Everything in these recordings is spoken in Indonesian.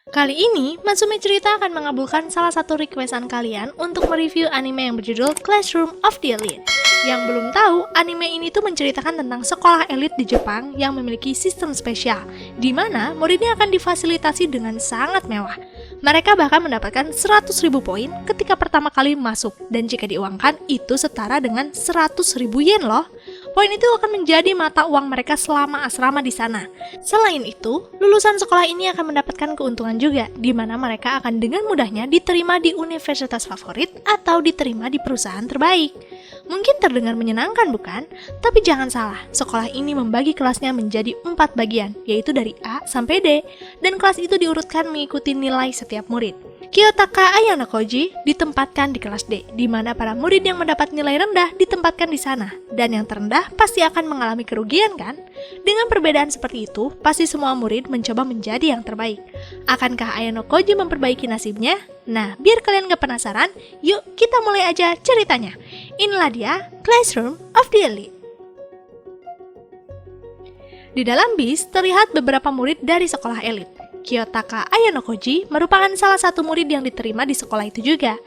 Kali ini, Matsumi Cerita akan mengabulkan salah satu requestan kalian untuk mereview anime yang berjudul Classroom of the Elite. Yang belum tahu, anime ini tuh menceritakan tentang sekolah elit di Jepang yang memiliki sistem spesial, di mana muridnya akan difasilitasi dengan sangat mewah. Mereka bahkan mendapatkan 100.000 poin ketika pertama kali masuk, dan jika diuangkan, itu setara dengan 100.000 yen loh. Poin itu akan menjadi mata uang mereka selama asrama di sana. Selain itu, lulusan sekolah ini akan mendapatkan keuntungan juga, di mana mereka akan dengan mudahnya diterima di universitas favorit atau diterima di perusahaan terbaik. Mungkin terdengar menyenangkan bukan? Tapi jangan salah, sekolah ini membagi kelasnya menjadi 4 bagian, yaitu dari A sampai D, dan kelas itu diurutkan mengikuti nilai setiap murid. Kiyotaka Ayano Koji ditempatkan di kelas D, di mana para murid yang mendapat nilai rendah ditempatkan di sana, dan yang terendah pasti akan mengalami kerugian kan? Dengan perbedaan seperti itu, pasti semua murid mencoba menjadi yang terbaik. Akankah Ayano Koji memperbaiki nasibnya? Nah, biar kalian gak penasaran, yuk kita mulai aja ceritanya. Inilah dia, Classroom of the Elite. Di dalam bis, terlihat beberapa murid dari sekolah elit. Kiyotaka Ayano Koji merupakan salah satu murid yang diterima di sekolah itu juga.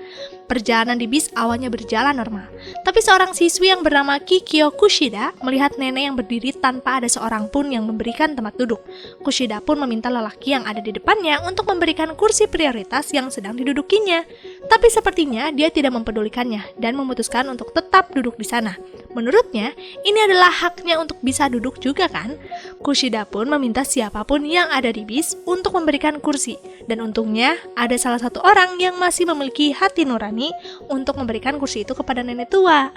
Perjalanan di bis awalnya berjalan normal, tapi seorang siswi yang bernama Kikyo Kushida melihat nenek yang berdiri tanpa ada seorang pun yang memberikan tempat duduk. Kushida pun meminta lelaki yang ada di depannya untuk memberikan kursi prioritas yang sedang didudukinya. Tapi sepertinya dia tidak mempedulikannya dan memutuskan untuk tetap duduk di sana. Menurutnya, ini adalah haknya untuk bisa duduk juga kan? Kushida pun meminta siapapun yang ada di bis untuk memberikan kursi. Dan untungnya, ada salah satu orang yang masih memiliki hati nurani untuk memberikan kursi itu kepada nenek tua.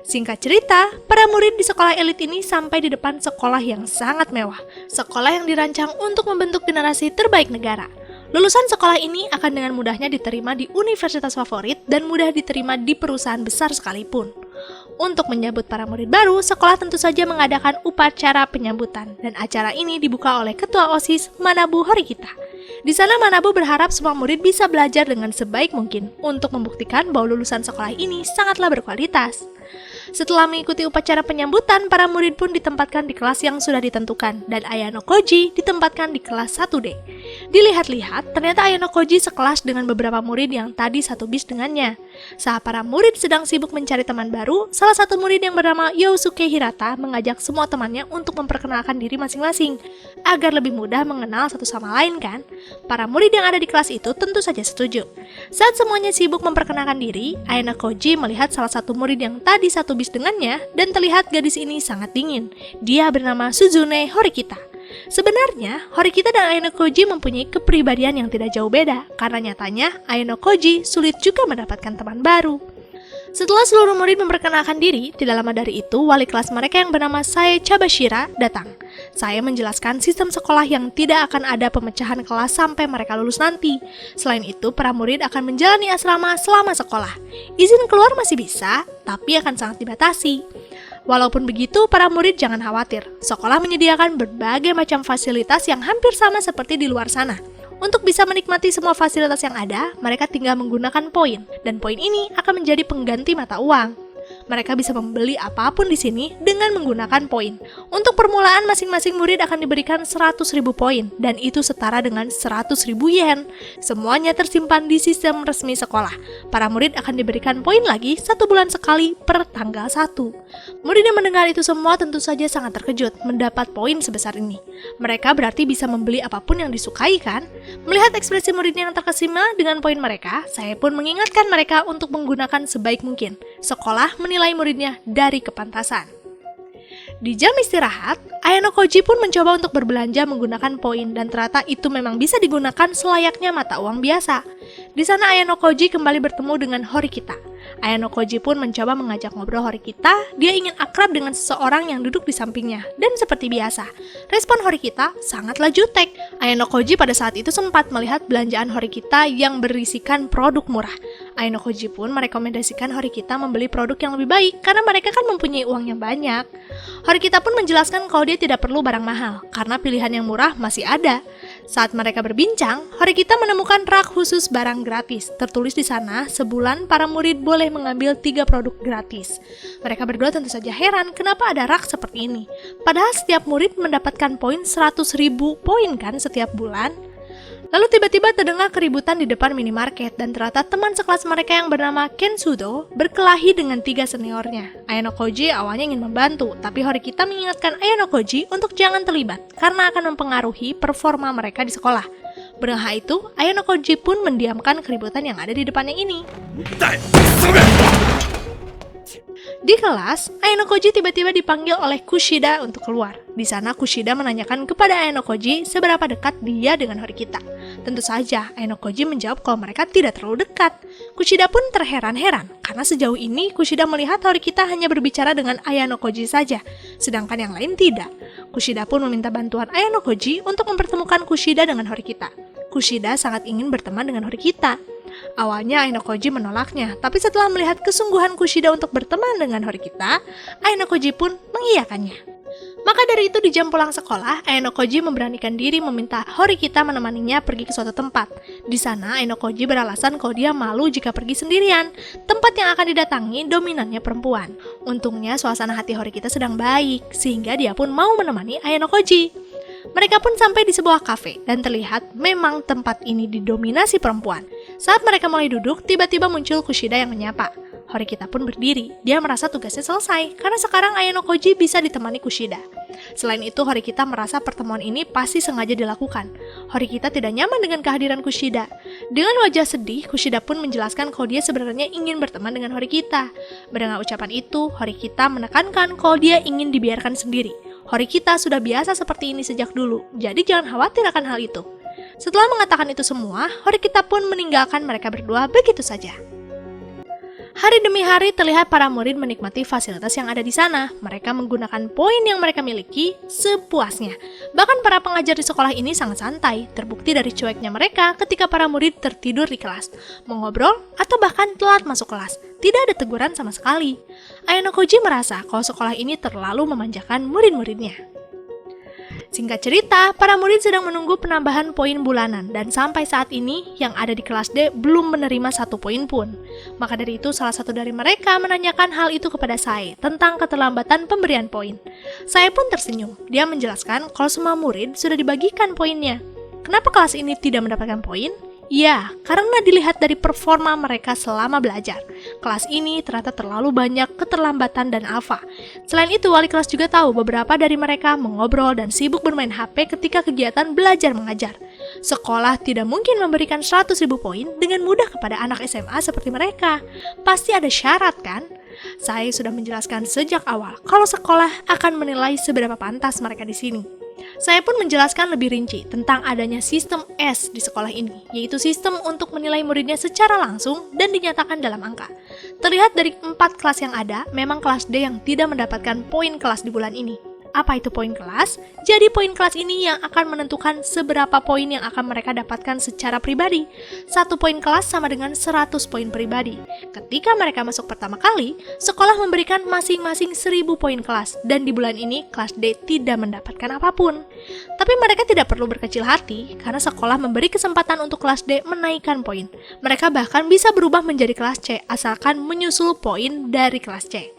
Singkat cerita, para murid di sekolah elit ini sampai di depan sekolah yang sangat mewah. Sekolah yang dirancang untuk membentuk generasi terbaik negara. Lulusan sekolah ini akan dengan mudahnya diterima di universitas favorit dan mudah diterima di perusahaan besar sekalipun. Untuk menyambut para murid baru, sekolah tentu saja mengadakan upacara penyambutan, dan acara ini dibuka oleh Ketua OSIS Manabu Horikita. Di sana Manabu berharap semua murid bisa belajar dengan sebaik mungkin untuk membuktikan bahwa lulusan sekolah ini sangatlah berkualitas. Setelah mengikuti upacara penyambutan, para murid pun ditempatkan di kelas yang sudah ditentukan, dan Ayano Koji ditempatkan di kelas 1D. Dilihat-lihat, ternyata Ayano Koji sekelas dengan beberapa murid yang tadi satu bis dengannya. Saat para murid sedang sibuk mencari teman baru, salah satu murid yang bernama Yosuke Hirata mengajak semua temannya untuk memperkenalkan diri masing-masing, agar lebih mudah mengenal satu sama lain kan? Para murid yang ada di kelas itu tentu saja setuju. Saat semuanya sibuk memperkenalkan diri, Ayano Koji melihat salah satu murid yang tadi satu bis dengannya, dan terlihat gadis ini sangat dingin. Dia bernama Suzune Horikita. Sebenarnya, Horikita dan Ayano Koji mempunyai kepribadian yang tidak jauh beda, karena nyatanya Ayano Koji sulit juga mendapatkan teman baru. Setelah seluruh murid memperkenalkan diri, tidak lama dari itu, wali kelas mereka yang bernama Sae Chabashira datang. Saya menjelaskan sistem sekolah yang tidak akan ada pemecahan kelas sampai mereka lulus nanti. Selain itu, para murid akan menjalani asrama selama sekolah. Izin keluar masih bisa, tapi akan sangat dibatasi. Walaupun begitu, para murid jangan khawatir. Sekolah menyediakan berbagai macam fasilitas yang hampir sama seperti di luar sana. Untuk bisa menikmati semua fasilitas yang ada, mereka tinggal menggunakan poin, dan poin ini akan menjadi pengganti mata uang. Mereka bisa membeli apapun di sini dengan menggunakan poin. Untuk permulaan, masing-masing murid akan diberikan 100.000 poin, dan itu setara dengan 100.000 yen. Semuanya tersimpan di sistem resmi sekolah. Para murid akan diberikan poin lagi 1 bulan sekali per tanggal 1. Murid yang mendengar itu semua tentu saja sangat terkejut mendapat poin sebesar ini. Mereka berarti bisa membeli apapun yang disukai kan? Melihat ekspresi muridnya yang terkesima dengan poin mereka, saya pun mengingatkan mereka untuk menggunakan sebaik mungkin. Sekolah menilai muridnya dari kepantasan. Di jam istirahat, Ayano Koji pun mencoba untuk berbelanja menggunakan poin, dan ternyata itu memang bisa digunakan selayaknya mata uang biasa. Di sana Ayano Koji kembali bertemu dengan Horikita. Ayano Koji pun mencoba mengajak ngobrol Horikita. Dia ingin akrab dengan seseorang yang duduk di sampingnya, dan seperti biasa, respon Horikita sangatlah jutek. Ayano Koji pada saat itu sempat melihat belanjaan Horikita yang berisikan produk murah. Ayano Koji pun merekomendasikan Horikita membeli produk yang lebih baik karena mereka kan mempunyai uang yang banyak. Horikita pun menjelaskan kalau dia tidak perlu barang mahal karena pilihan yang murah masih ada. Saat mereka berbincang, Horikita menemukan rak khusus barang gratis. Tertulis di sana, sebulan para murid boleh mengambil 3 produk gratis. Mereka berdua tentu saja heran kenapa ada rak seperti ini. Padahal setiap murid mendapatkan poin 100.000 poin kan setiap bulan. Lalu tiba-tiba terdengar keributan di depan minimarket dan ternyata teman sekelas mereka yang bernama Ken Sudo berkelahi dengan 3 seniornya. Ayano Koji awalnya ingin membantu, tapi Horikita mengingatkan Ayano Koji untuk jangan terlibat karena akan mempengaruhi performa mereka di sekolah. Berenah itu, Ayano Koji pun mendiamkan keributan yang ada di depannya ini. Di kelas, Ayano Koji tiba-tiba dipanggil oleh Kushida untuk keluar. Di sana Kushida menanyakan kepada Ayano Koji seberapa dekat dia dengan Horikita. Tentu saja, Ayano Koji menjawab kalau mereka tidak terlalu dekat. Kushida pun terheran-heran, karena sejauh ini Kushida melihat Horikita hanya berbicara dengan Ayano Koji saja, sedangkan yang lain tidak. Kushida pun meminta bantuan Ayano Koji untuk mempertemukan Kushida dengan Horikita. Kushida sangat ingin berteman dengan Horikita. Awalnya Ayano Koji menolaknya, tapi setelah melihat kesungguhan Kushida untuk berteman dengan Horikita, Ayano Koji pun mengiyakannya. Maka dari itu di jam pulang sekolah, Ayano Koji memberanikan diri meminta Horikita menemaninya pergi ke suatu tempat. Di sana Ayano Koji beralasan kalau dia malu jika pergi sendirian. Tempat yang akan didatangi dominannya perempuan. Untungnya suasana hati Horikita sedang baik, sehingga dia pun mau menemani Ayano Koji. Mereka pun sampai di sebuah kafe dan terlihat memang tempat ini didominasi perempuan. Saat mereka mulai duduk, tiba-tiba muncul Kushida yang menyapa. Horikita pun berdiri, dia merasa tugasnya selesai karena sekarang Ayano Koji bisa ditemani Kushida. Selain itu, Horikita merasa pertemuan ini pasti sengaja dilakukan. Horikita tidak nyaman dengan kehadiran Kushida. Dengan wajah sedih, Kushida pun menjelaskan kalau dia sebenarnya ingin berteman dengan Horikita. Mendengar ucapan itu, Horikita menekankan kalau dia ingin dibiarkan sendiri. Horikita sudah biasa seperti ini sejak dulu, jadi jangan khawatir akan hal itu. Setelah mengatakan itu semua, Horikita pun meninggalkan mereka berdua begitu saja. Hari demi hari terlihat para murid menikmati fasilitas yang ada di sana. Mereka menggunakan poin yang mereka miliki sepuasnya. Bahkan para pengajar di sekolah ini sangat santai, terbukti dari cueknya mereka ketika para murid tertidur di kelas, mengobrol, atau bahkan telat masuk kelas. Tidak ada teguran sama sekali. Ayano Koji merasa kalau sekolah ini terlalu memanjakan murid-muridnya. Singkat cerita, para murid sedang menunggu penambahan poin bulanan dan sampai saat ini yang ada di kelas D belum menerima 1 poin pun. Maka dari itu salah satu dari mereka menanyakan hal itu kepada Sae tentang keterlambatan pemberian poin. Sae pun tersenyum. Dia menjelaskan kalau semua murid sudah dibagikan poinnya. Kenapa kelas ini tidak mendapatkan poin? Ya, karena dilihat dari performa mereka selama belajar. Kelas ini ternyata terlalu banyak keterlambatan dan alfa. Selain itu, wali kelas juga tahu beberapa dari mereka mengobrol dan sibuk bermain HP ketika kegiatan belajar mengajar. Sekolah tidak mungkin memberikan 100.000 poin dengan mudah kepada anak SMA seperti mereka. Pasti ada syarat kan? Saya sudah menjelaskan sejak awal kalau sekolah akan menilai seberapa pantas mereka di sini. Saya pun menjelaskan lebih rinci tentang adanya sistem S di sekolah ini, yaitu sistem untuk menilai muridnya secara langsung dan dinyatakan dalam angka. Terlihat dari 4 kelas yang ada, memang kelas D yang tidak mendapatkan poin kelas di bulan ini. Apa itu poin kelas? Jadi poin kelas ini yang akan menentukan seberapa poin yang akan mereka dapatkan secara pribadi. 1 poin kelas sama dengan 100 poin pribadi. Ketika mereka masuk pertama kali, sekolah memberikan masing-masing 1000 poin kelas, dan di bulan ini kelas D tidak mendapatkan apapun. Tapi mereka tidak perlu berkecil hati, karena sekolah memberi kesempatan untuk kelas D menaikkan poin. Mereka bahkan bisa berubah menjadi kelas C, asalkan menyusul poin dari kelas C.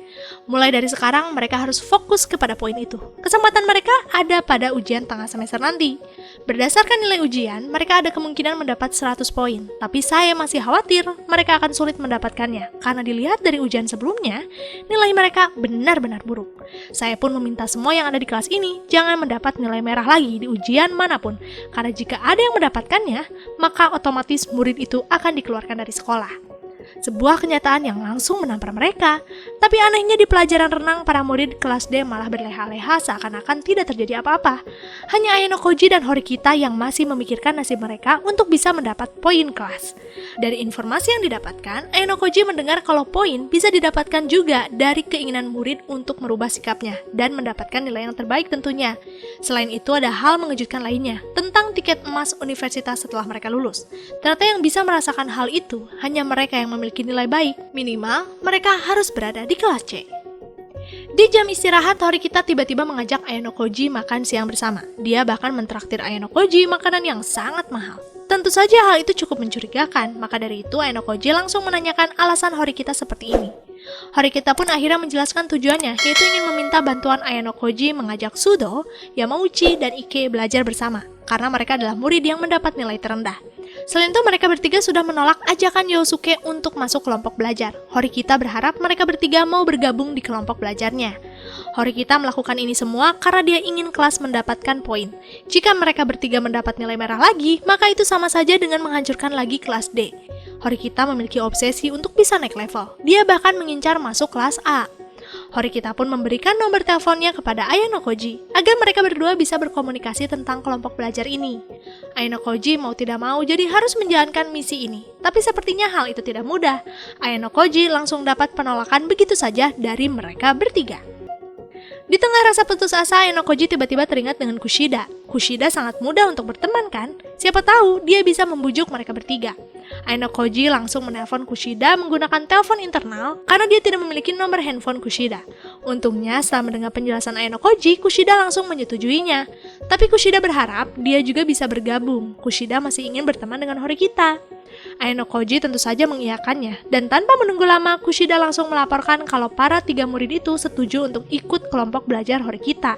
Mulai dari sekarang, mereka harus fokus kepada poin itu. Kesempatan mereka ada pada ujian tengah semester nanti. Berdasarkan nilai ujian, mereka ada kemungkinan mendapat 100 poin. Tapi saya masih khawatir mereka akan sulit mendapatkannya, karena dilihat dari ujian sebelumnya, nilai mereka benar-benar buruk. Saya pun meminta semua yang ada di kelas ini jangan mendapat nilai merah lagi di ujian manapun, karena jika ada yang mendapatkannya, maka otomatis murid itu akan dikeluarkan dari sekolah. Sebuah kenyataan yang langsung menampar mereka. Tapi anehnya di pelajaran renang, para murid kelas D malah berleha-leha seakan-akan tidak terjadi apa-apa. Hanya Ayano Koji dan Horikita yang masih memikirkan nasib mereka untuk bisa mendapat poin kelas. Dari informasi yang didapatkan, Ayano Koji mendengar kalau poin bisa didapatkan juga dari keinginan murid untuk merubah sikapnya dan mendapatkan nilai yang terbaik tentunya. Selain itu ada hal mengejutkan lainnya tentang tiket emas universitas setelah mereka lulus. Ternyata yang bisa merasakan hal itu hanya mereka yang memiliki nilai baik, minimal mereka harus berada di kelas C. Di jam istirahat, Horikita tiba-tiba mengajak Ayano Koji makan siang bersama. Dia bahkan mentraktir Ayano Koji makanan yang sangat mahal. Tentu saja hal itu cukup mencurigakan, maka dari itu Ayano Koji langsung menanyakan alasan Horikita seperti ini. Horikita pun akhirnya menjelaskan tujuannya, yaitu ingin meminta bantuan Ayano Koji mengajak Sudo, Yamauchi, dan Ike belajar bersama. karena mereka adalah murid yang mendapat nilai terendah. Selain itu, mereka bertiga sudah menolak ajakan Yosuke untuk masuk kelompok belajar. Horikita berharap mereka bertiga mau bergabung di kelompok belajarnya. Horikita melakukan ini semua karena dia ingin kelas mendapatkan poin. Jika mereka bertiga mendapat nilai merah lagi, maka itu sama saja dengan menghancurkan lagi kelas D. Horikita memiliki obsesi untuk bisa naik level. Dia bahkan mengincar masuk kelas A. Horikita pun memberikan nomor teleponnya kepada Ayano Koji agar mereka berdua bisa berkomunikasi tentang kelompok belajar ini. Ayano Koji mau tidak mau jadi harus menjalankan misi ini, tapi sepertinya hal itu tidak mudah. Ayano Koji langsung dapat penolakan begitu saja dari mereka bertiga. Di tengah rasa putus asa, Ayano Koji tiba-tiba teringat dengan Kushida. Kushida sangat mudah untuk berteman kan? Siapa tahu dia bisa membujuk mereka bertiga. Ayano Koji langsung menelpon Kushida menggunakan telepon internal karena dia tidak memiliki nomor handphone Kushida. Untungnya setelah mendengar penjelasan Ayano Koji, Kushida langsung menyetujuinya. Tapi Kushida berharap dia juga bisa bergabung. Kushida masih ingin berteman dengan Horikita. Ayano Koji tentu saja mengiyakannya, dan tanpa menunggu lama, Kushida langsung melaporkan kalau para 3 murid itu setuju untuk ikut kelompok belajar Horikita.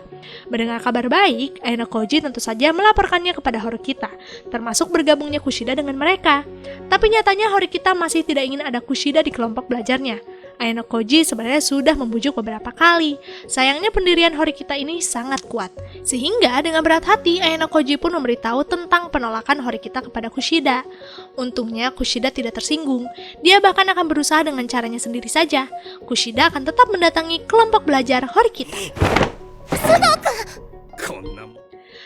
Mendengar kabar baik, Ayano Koji tentu saja melaporkannya kepada Horikita, termasuk bergabungnya Kushida dengan mereka. Tapi nyatanya Horikita masih tidak ingin ada Kushida di kelompok belajarnya. Ayano Koji sebenarnya sudah membujuk beberapa kali. Sayangnya pendirian Horikita ini sangat kuat. Sehingga dengan berat hati, Ayano Koji pun memberitahu tentang penolakan Horikita kepada Kushida. Untungnya Kushida tidak tersinggung. Dia bahkan akan berusaha dengan caranya sendiri saja. Kushida akan tetap mendatangi kelompok belajar Horikita.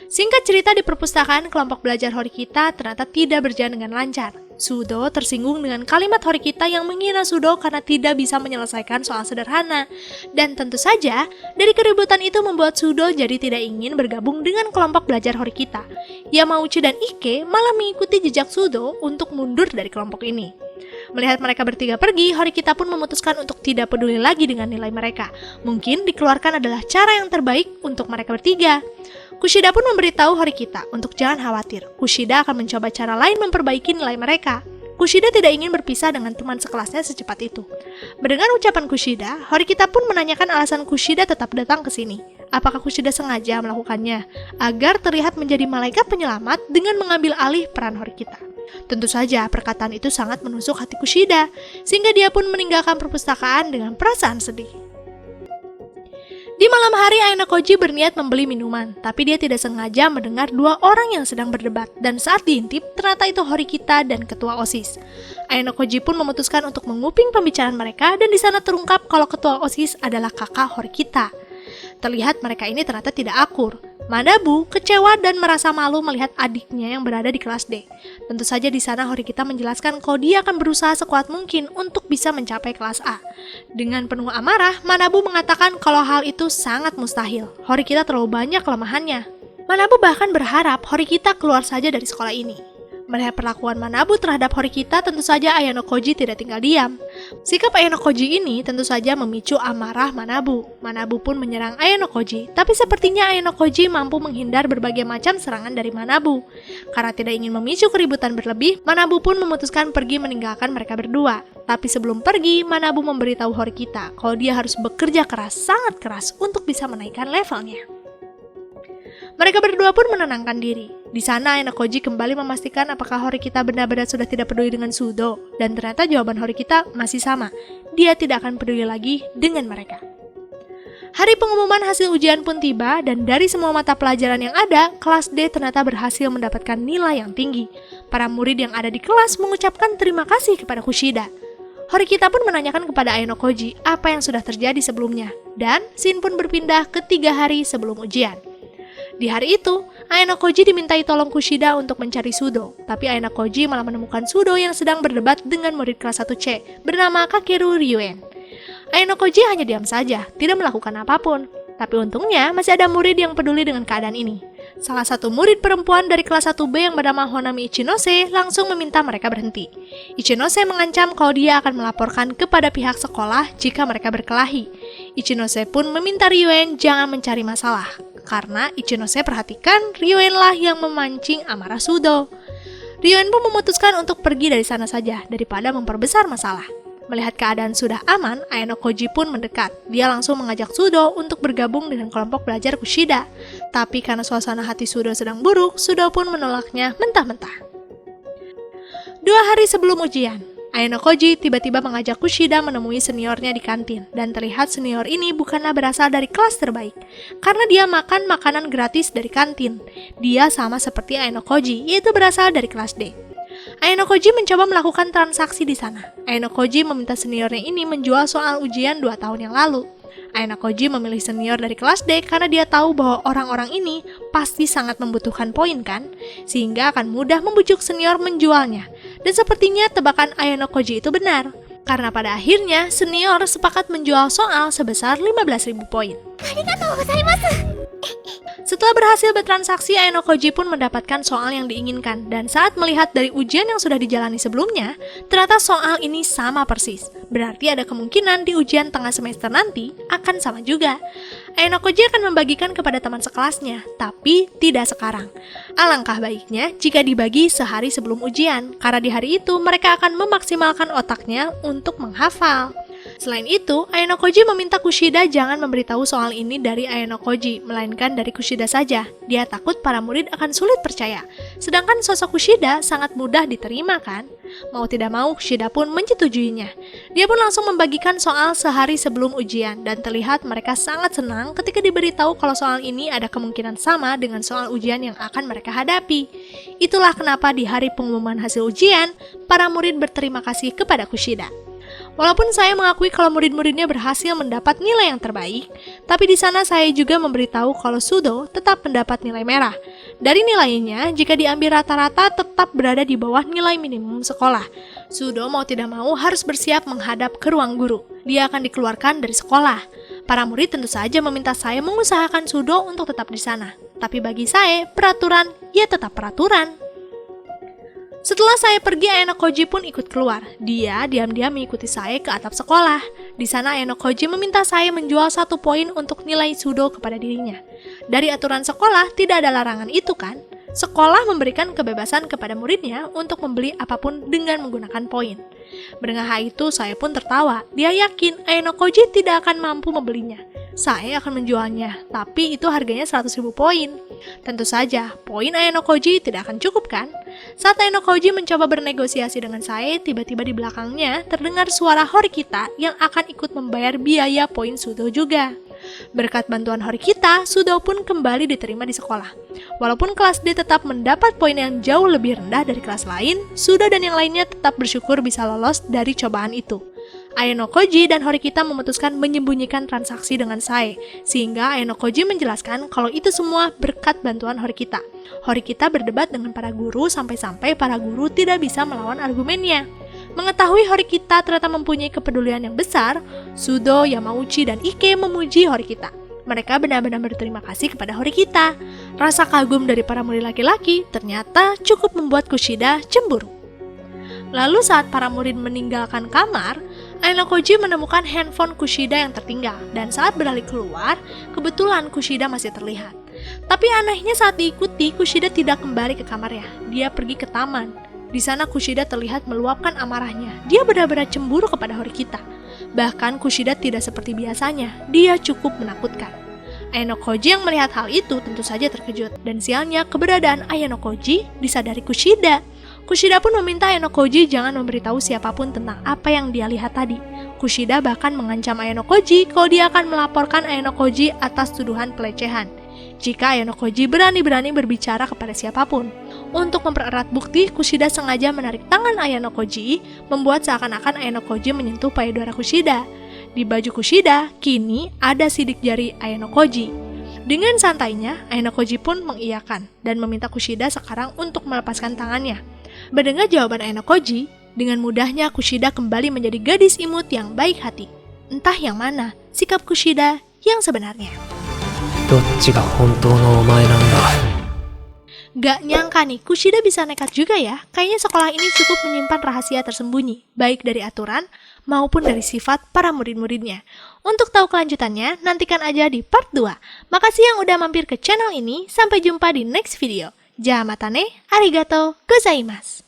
Singkat cerita, di perpustakaan kelompok belajar Horikita ternyata tidak berjalan dengan lancar. Sudo tersinggung dengan kalimat Horikita yang menghina Sudo karena tidak bisa menyelesaikan soal sederhana. Dan tentu saja, dari keributan itu membuat Sudo jadi tidak ingin bergabung dengan kelompok belajar Horikita. Yamauchi dan Ike malah mengikuti jejak Sudo untuk mundur dari kelompok ini. Melihat mereka bertiga pergi, Horikita pun memutuskan untuk tidak peduli lagi dengan nilai mereka. Mungkin dikeluarkan adalah cara yang terbaik untuk mereka bertiga. Kushida pun memberitahu Horikita untuk jangan khawatir. Kushida akan mencoba cara lain memperbaiki nilai mereka. Kushida tidak ingin berpisah dengan teman sekelasnya secepat itu. Mendengar ucapan Kushida, Horikita pun menanyakan alasan Kushida tetap datang ke sini. Apakah Kushida sengaja melakukannya agar terlihat menjadi malaikat penyelamat dengan mengambil alih peran Horikita? Tentu saja perkataan itu sangat menusuk hati Kushida, sehingga dia pun meninggalkan perpustakaan dengan perasaan sedih. Di malam hari, Ayano Koji berniat membeli minuman, tapi dia tidak sengaja mendengar 2 orang yang sedang berdebat, dan saat diintip, ternyata itu Horikita dan ketua OSIS. Ayano Koji pun memutuskan untuk menguping pembicaraan mereka, dan di sana terungkap kalau ketua OSIS adalah kakak Horikita. Terlihat mereka ini ternyata tidak akur. Manabu kecewa dan merasa malu melihat adiknya yang berada di kelas D. Tentu saja di sana Horikita menjelaskan kalau dia akan berusaha sekuat mungkin untuk bisa mencapai kelas A. Dengan penuh amarah, Manabu mengatakan kalau hal itu sangat mustahil. Horikita terlalu banyak kelemahannya. Manabu bahkan berharap Horikita keluar saja dari sekolah ini. Melihat perlakuan Manabu terhadap Horikita, tentu saja Ayano Koji tidak tinggal diam. Sikap Ayano Koji ini tentu saja memicu amarah Manabu. Manabu pun menyerang Ayano Koji, tapi sepertinya Ayano Koji mampu menghindar berbagai macam serangan dari Manabu. Karena tidak ingin memicu keributan berlebih, Manabu pun memutuskan pergi meninggalkan mereka berdua. Tapi sebelum pergi, Manabu memberitahu Horikita kalau dia harus bekerja keras, sangat keras untuk bisa menaikkan levelnya. Mereka berdua pun menenangkan diri. Di sana Ayano Koji kembali memastikan apakah Horikita benar-benar sudah tidak peduli dengan Sudo, dan ternyata jawaban Horikita masih sama. Dia tidak akan peduli lagi dengan mereka. Hari pengumuman hasil ujian pun tiba, dan dari semua mata pelajaran yang ada, kelas D ternyata berhasil mendapatkan nilai yang tinggi. Para murid yang ada di kelas mengucapkan terima kasih kepada Kushida. Horikita pun menanyakan kepada Ayano Koji apa yang sudah terjadi sebelumnya, dan scene pun berpindah ke 3 hari sebelum ujian. Di hari itu, Ayano Koji dimintai tolong Kushida untuk mencari Sudo, tapi Ayano Koji malah menemukan Sudo yang sedang berdebat dengan murid kelas 1C bernama Kakeru Ryuen. Ayano Koji hanya diam saja, tidak melakukan apapun. Tapi untungnya masih ada murid yang peduli dengan keadaan ini. Salah satu murid perempuan dari kelas 1B yang bernama Honami Ichinose langsung meminta mereka berhenti. Ichinose mengancam kalau dia akan melaporkan kepada pihak sekolah jika mereka berkelahi. Ichinose pun meminta Ryuen jangan mencari masalah, karena Ichinose perhatikan Ryuen lah yang memancing amarah Sudo. Ryuen pun memutuskan untuk pergi dari sana saja daripada memperbesar masalah. Melihat keadaan sudah aman, Ayano Koji pun mendekat. Dia langsung mengajak Sudo untuk bergabung dengan kelompok belajar Kushida. Tapi karena suasana hati Sudo sedang buruk, Sudo pun menolaknya mentah-mentah. 2 hari sebelum ujian, Ayano Koji tiba-tiba mengajak Kushida menemui seniornya di kantin. Dan terlihat senior ini bukanlah berasal dari kelas terbaik, karena dia makan makanan gratis dari kantin. Dia sama seperti Ayano Koji, yaitu berasal dari kelas D. Ayano Koji mencoba melakukan transaksi di sana. Ayano Koji meminta seniornya ini menjual soal ujian 2 tahun yang lalu. Ayano Koji memilih senior dari kelas D karena dia tahu bahwa orang-orang ini pasti sangat membutuhkan poin kan, sehingga akan mudah membujuk senior menjualnya. Dan sepertinya tebakan Ayano Koji itu benar, karena pada akhirnya senior sepakat menjual soal sebesar 15.000 poin. Setelah berhasil bertransaksi, Ayano Koji pun mendapatkan soal yang diinginkan. Dan saat melihat dari ujian yang sudah dijalani sebelumnya, ternyata soal ini sama persis. Berarti ada kemungkinan di ujian tengah semester nanti akan sama juga. Ayano Koji akan membagikan kepada teman sekelasnya, tapi tidak sekarang. Alangkah baiknya jika dibagi sehari sebelum ujian, karena di hari itu mereka akan memaksimalkan otaknya untuk menghafal. Selain itu, Ayano Koji meminta Kushida jangan memberitahu soal ini dari Ayano Koji, melainkan dari Kushida saja. Dia takut para murid akan sulit percaya. Sedangkan sosok Kushida sangat mudah diterima kan? Mau tidak mau, Kushida pun menyetujuinya. Dia pun langsung membagikan soal sehari sebelum ujian, dan terlihat mereka sangat senang ketika diberitahu kalau soal ini ada kemungkinan sama dengan soal ujian yang akan mereka hadapi. Itulah kenapa di hari pengumuman hasil ujian, para murid berterima kasih kepada Kushida. Walaupun saya mengakui kalau murid-muridnya berhasil mendapat nilai yang terbaik, tapi di sana saya juga memberitahu kalau Sudo tetap mendapat nilai merah. Dari nilainya, jika diambil rata-rata tetap berada di bawah nilai minimum sekolah. Sudo mau tidak mau harus bersiap menghadap ke ruang guru. Dia akan dikeluarkan dari sekolah. Para murid tentu saja meminta saya mengusahakan Sudo untuk tetap di sana. Tapi bagi saya, peraturan ya tetap peraturan. Setelah saya pergi, Ayano Koji pun ikut keluar. Dia diam-diam mengikuti saya ke atap sekolah. Di sana Ayano Koji meminta saya menjual 1 poin untuk nilai Sudo kepada dirinya. Dari aturan sekolah tidak ada larangan itu kan? Sekolah memberikan kebebasan kepada muridnya untuk membeli apapun dengan menggunakan poin. Mendengar hal itu, saya pun tertawa. Dia yakin Ayano Koji tidak akan mampu membelinya. Saya akan menjualnya, tapi itu harganya 100.000 poin. Tentu saja, poin Ayano Koji tidak akan cukup kan? Saat Ayano Koji mencoba bernegosiasi dengan saya, tiba-tiba di belakangnya terdengar suara Horikita yang akan ikut membayar biaya poin Sudo juga. Berkat bantuan Horikita, Sudo pun kembali diterima di sekolah. Walaupun kelas D tetap mendapat poin yang jauh lebih rendah dari kelas lain, Sudo dan yang lainnya tetap bersyukur bisa lolos dari cobaan itu. Ayano Koji dan Horikita memutuskan menyembunyikan transaksi dengan saya, sehingga Ayano Koji menjelaskan kalau itu semua berkat bantuan Horikita. Horikita berdebat dengan para guru sampai-sampai para guru tidak bisa melawan argumennya. Mengetahui Horikita ternyata mempunyai kepedulian yang besar, Sudo, Yamauchi, dan Ike memuji Horikita. Mereka benar-benar berterima kasih kepada Horikita. Rasa kagum dari para murid laki-laki ternyata cukup membuat Kushida cemburu. Lalu saat para murid meninggalkan kamar, Ayano Koji menemukan handphone Kushida yang tertinggal, dan saat beralih keluar, kebetulan Kushida masih terlihat. Tapi anehnya saat diikuti, Kushida tidak kembali ke kamarnya. Dia pergi ke taman. Di sana Kushida terlihat meluapkan amarahnya. Dia benar-benar cemburu kepada Horikita. Bahkan Kushida tidak seperti biasanya. Dia cukup menakutkan. Ayano Koji yang melihat hal itu tentu saja terkejut, dan sialnya keberadaan Ayano Koji disadari Kushida. Kushida pun meminta Ayano Koji jangan memberitahu siapapun tentang apa yang dia lihat tadi. Kushida bahkan mengancam Ayano Koji kalau dia akan melaporkan Ayano Koji atas tuduhan pelecehan. Jika Ayano Koji berani-berani berbicara kepada siapapun. Untuk mempererat bukti, Kushida sengaja menarik tangan Ayano Koji, membuat seakan-akan Ayano Koji menyentuh payudara Kushida. Di baju Kushida, kini ada sidik jari Ayano Koji. Dengan santainya, Ayano Koji pun mengiyakan dan meminta Kushida sekarang untuk melepaskan tangannya. Mendengar jawaban Ayano Koji, dengan mudahnya Kushida kembali menjadi gadis imut yang baik hati. Entah yang mana sikap Kushida yang sebenarnya. Gak nyangka nih, Kushida bisa nekat juga ya. Kayaknya sekolah ini cukup menyimpan rahasia tersembunyi, baik dari aturan maupun dari sifat para murid-muridnya. Untuk tahu kelanjutannya, nantikan aja di part 2. Makasih yang udah mampir ke channel ini, sampai jumpa di next video. Jamatane, arigato gozaimasu.